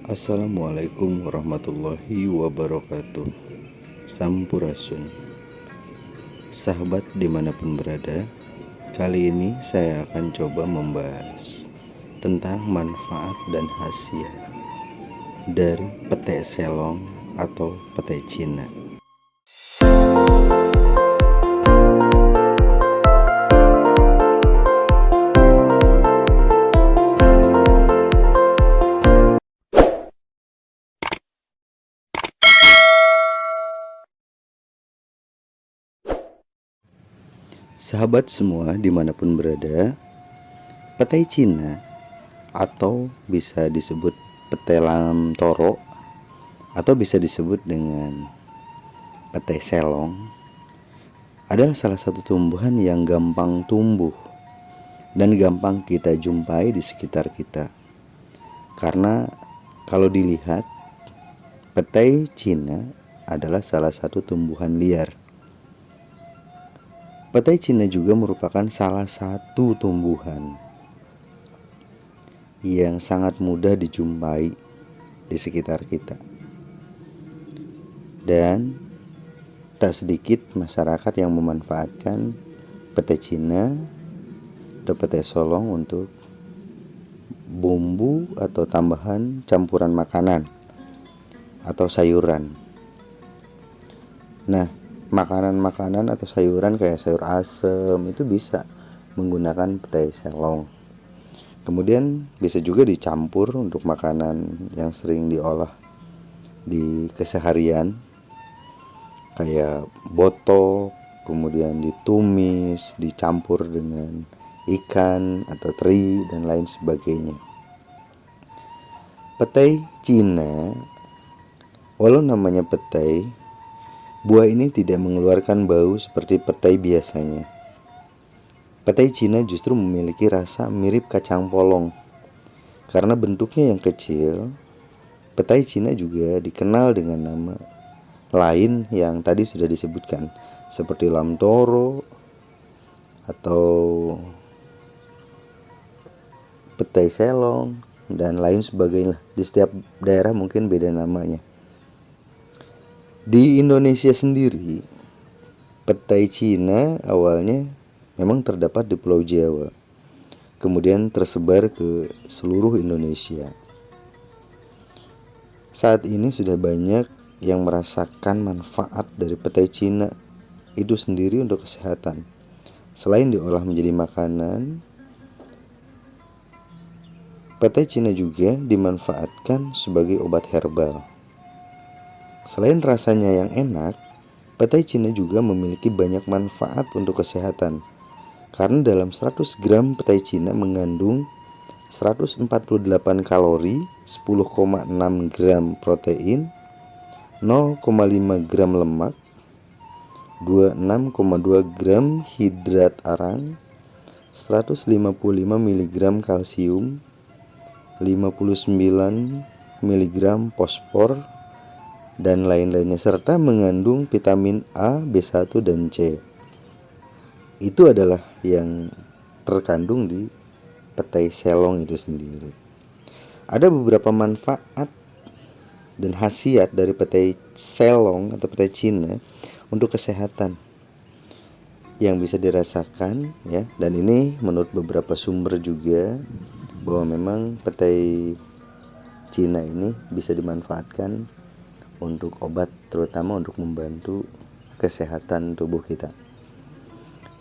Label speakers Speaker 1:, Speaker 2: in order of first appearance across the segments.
Speaker 1: Assalamualaikum warahmatullahi wabarakatuh. Sampurasun. Sahabat dimanapun berada, kali ini saya akan coba membahas tentang manfaat dan khasiat dari petai selong atau petai Cina. Sahabat semua dimanapun berada, petai Cina atau bisa disebut petai lam toro atau bisa disebut dengan petai selong adalah salah satu tumbuhan yang gampang tumbuh dan gampang kita jumpai di sekitar kita. Karena kalau dilihat, petai Cina adalah salah satu tumbuhan liar. Petai Cina juga merupakan salah satu tumbuhan yang sangat mudah dijumpai di sekitar kita. Dan tak sedikit masyarakat yang memanfaatkan petai Cina atau petai solong untuk bumbu atau tambahan campuran makanan atau sayuran. Nah, makanan-makanan atau sayuran kayak sayur asem itu bisa menggunakan petai selong. Kemudian bisa juga dicampur untuk makanan yang sering diolah di keseharian kayak botok, kemudian ditumis, dicampur dengan ikan atau teri dan lain sebagainya. Petai Cina, walau namanya petai, buah ini tidak mengeluarkan bau seperti petai biasanya. Petai Cina justru memiliki rasa mirip kacang polong. Karena bentuknya yang kecil, petai Cina juga dikenal dengan nama lain yang tadi sudah disebutkan, seperti lam toro atau petai selong dan lain sebagainya. Di setiap daerah mungkin beda namanya. Di Indonesia sendiri, petai Cina awalnya memang terdapat di Pulau Jawa, kemudian tersebar ke seluruh Indonesia. Saat ini sudah banyak yang merasakan manfaat dari petai Cina itu sendiri untuk kesehatan. Selain diolah menjadi makanan, petai Cina juga dimanfaatkan sebagai obat herbal. Selain rasanya yang enak, petai Cina juga memiliki banyak manfaat untuk kesehatan. Karena dalam 100 gram petai Cina mengandung 148 kalori, 10,6 gram protein, 0,5 gram lemak, 26,2 gram hidrat arang, 155 mg kalsium, 59 mg fosfor, dan lain-lainnya, serta mengandung vitamin A, B1, dan C. Itu adalah yang terkandung di petai selong itu sendiri. Ada beberapa manfaat dan khasiat dari petai selong atau petai Cina untuk kesehatan yang bisa dirasakan ya, dan ini menurut beberapa sumber juga bahwa memang petai Cina ini bisa dimanfaatkan untuk obat, terutama untuk membantu kesehatan tubuh kita.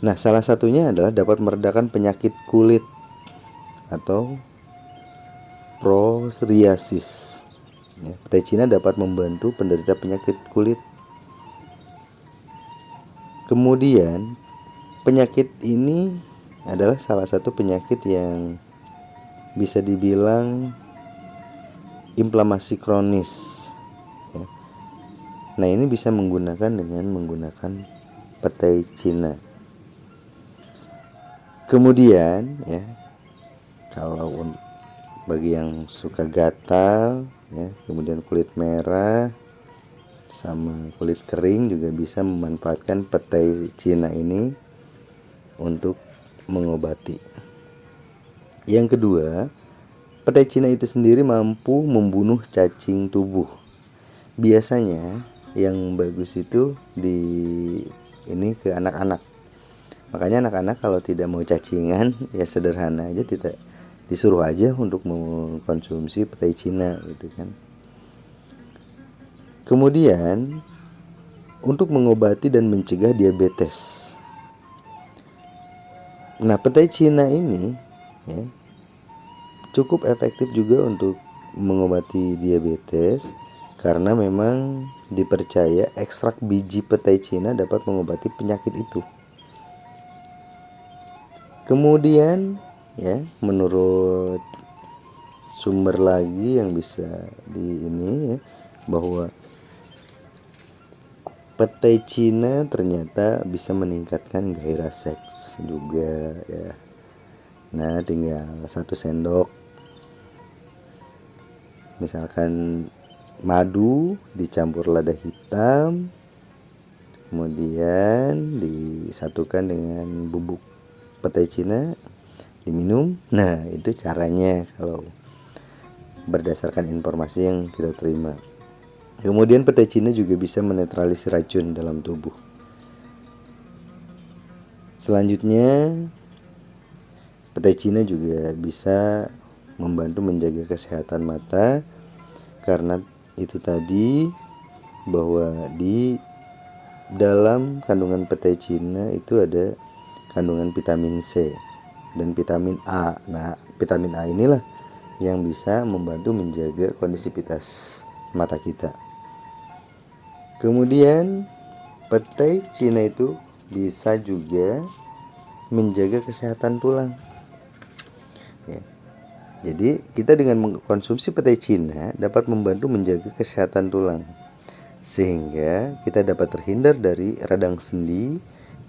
Speaker 1: Nah, salah satunya adalah dapat meredakan penyakit kulit atau psoriasis. Ya, petai Cina dapat membantu penderita penyakit kulit. Kemudian, penyakit ini adalah salah satu penyakit yang bisa dibilang inflamasi kronis. Nah, ini bisa menggunakan petai Cina. Kemudian ya, kalau bagi yang suka gatal ya, kemudian kulit merah sama kulit kering juga bisa memanfaatkan petai Cina ini untuk mengobati. Yang kedua, petai Cina itu sendiri mampu membunuh cacing tubuh. Biasanya yang bagus itu di ini ke anak-anak. Makanya anak-anak kalau tidak mau cacingan ya sederhana aja, tidak disuruh aja untuk mengkonsumsi petai Cina gitu kan. Kemudian untuk mengobati dan mencegah diabetes. Nah, petai Cina ini ya, cukup efektif juga untuk mengobati diabetes karena memang dipercaya ekstrak biji petai Cina dapat mengobati penyakit itu. Kemudian ya, menurut sumber lagi yang bisa di ini ya, bahwa petai Cina ternyata bisa meningkatkan gairah seks juga ya. Nah, tinggal 1 sendok misalkan madu dicampur lada hitam, kemudian disatukan dengan bubuk petai Cina, diminum. Nah, itu caranya kalau berdasarkan informasi yang kita terima. Kemudian petai Cina juga bisa menetralisir racun dalam tubuh. Selanjutnya, petai Cina juga bisa membantu menjaga kesehatan mata karena itu tadi bahwa di dalam kandungan petai Cina itu ada kandungan vitamin C dan vitamin A. Nah, vitamin A inilah yang bisa membantu menjaga kondisivitas mata kita. Kemudian petai Cina itu bisa juga menjaga kesehatan tulang ya. Jadi kita dengan mengkonsumsi petai Cina dapat membantu menjaga kesehatan tulang, sehingga kita dapat terhindar dari radang sendi,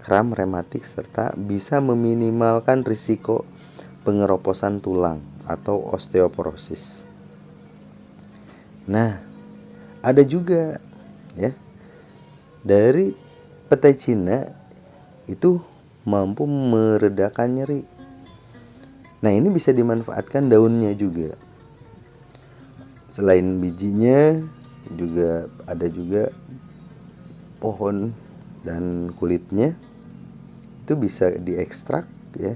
Speaker 1: kram rematik, serta bisa meminimalkan risiko pengeroposan tulang atau osteoporosis. Nah, ada juga ya, dari petai Cina itu mampu meredakan nyeri. Nah, ini bisa dimanfaatkan daunnya juga. Selain bijinya juga ada juga pohon dan kulitnya, itu bisa diekstrak ya,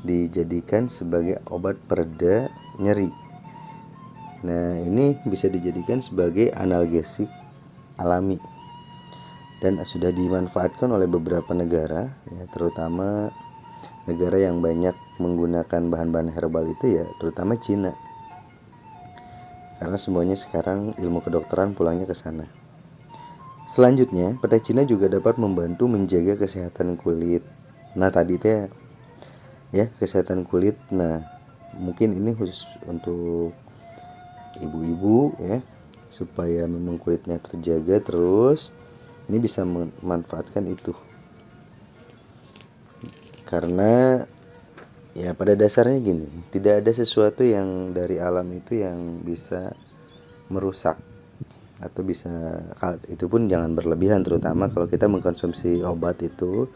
Speaker 1: dijadikan sebagai obat pereda nyeri. Nah, ini bisa dijadikan sebagai analgesik alami dan sudah dimanfaatkan oleh beberapa negara ya, terutama negara yang banyak menggunakan bahan-bahan herbal itu ya, terutama Cina. Karena semuanya sekarang ilmu kedokteran pulangnya ke sana. Selanjutnya, petai Cina juga dapat membantu menjaga kesehatan kulit. Nah, tadi teh ya, kesehatan kulit. Nah, mungkin ini khusus untuk ibu-ibu ya, supaya memang kulitnya terjaga terus. Ini bisa memanfaatkan itu. Karena ya pada dasarnya gini, tidak ada sesuatu yang dari alam itu yang bisa merusak atau bisa, itu pun jangan berlebihan, terutama kalau kita mengkonsumsi obat itu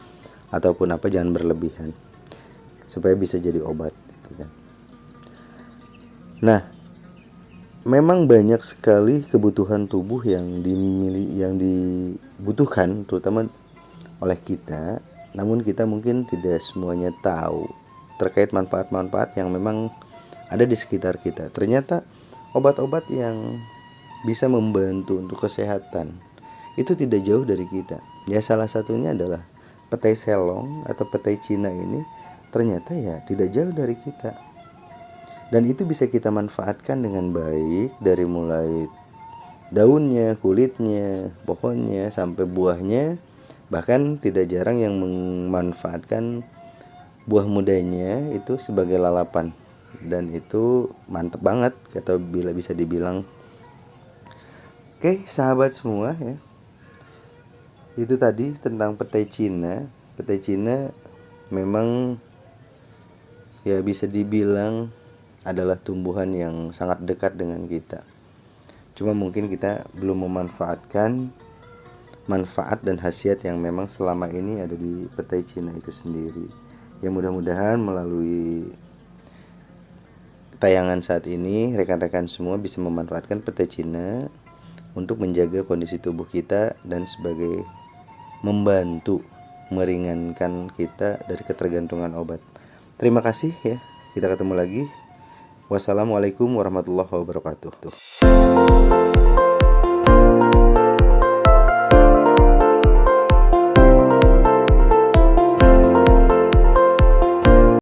Speaker 1: ataupun apa, jangan berlebihan supaya bisa jadi obat gitu kan. Nah, memang banyak sekali kebutuhan tubuh yang dibutuhkan terutama oleh kita, namun kita mungkin tidak semuanya tahu terkait manfaat-manfaat yang memang ada di sekitar kita. Ternyata obat-obat yang bisa membantu untuk kesehatan itu tidak jauh dari kita. Ya, salah satunya adalah petai selong atau petai Cina ini ternyata ya tidak jauh dari kita. Dan itu bisa kita manfaatkan dengan baik dari mulai daunnya, kulitnya, pohonnya sampai buahnya. Bahkan tidak jarang yang memanfaatkan buah mudanya itu sebagai lalapan. Dan itu mantep banget atau bila bisa dibilang. Oke, sahabat semua ya. Itu tadi tentang petai Cina. Petai Cina memang ya bisa dibilang adalah tumbuhan yang sangat dekat dengan kita. Cuma mungkin kita belum memanfaatkan manfaat dan khasiat yang memang selama ini ada di petai Cina itu sendiri. Ya, mudah-mudahan melalui tayangan saat ini, rekan-rekan semua bisa memanfaatkan pete Cina untuk menjaga kondisi tubuh kita dan sebagai membantu meringankan kita dari ketergantungan obat. Terima kasih ya. Kita ketemu lagi. Wassalamualaikum warahmatullahi wabarakatuh.